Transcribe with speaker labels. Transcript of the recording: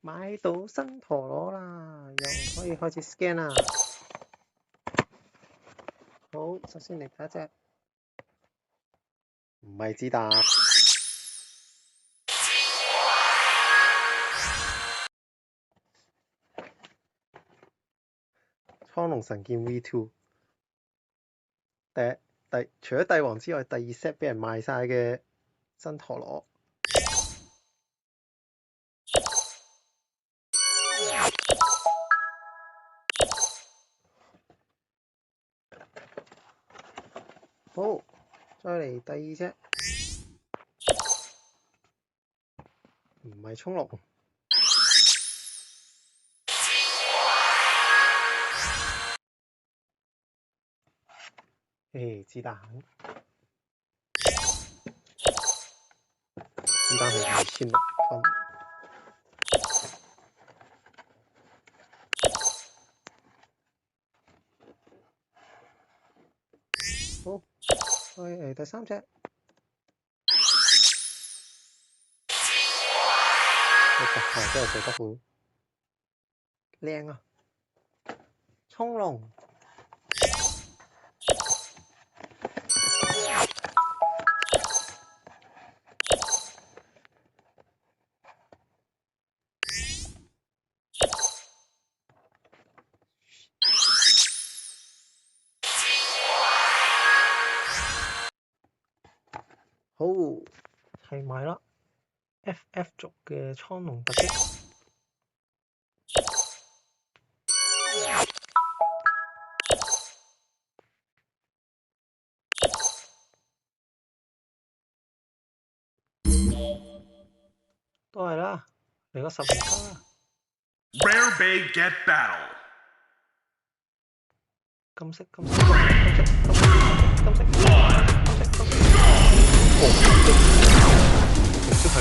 Speaker 1: 買到新陀螺啦，又可以開始 scan 啦。好，首先嚟睇一隻，唔係子彈。蒼龍神劍 V2，除咗帝王之外，第二 set 俾人賣晒嘅新陀螺。好，再嚟第二隻，唔係衝龍。子彈係2600分。好，再嚟第三隻。真係做得好靚啊！衝龍。好，係埋啦 ！FF 族嘅蒼龍突擊，都係啦，嚟個10連卡啦
Speaker 2: Rare Bay Get Battle。
Speaker 1: 金色，哦，真係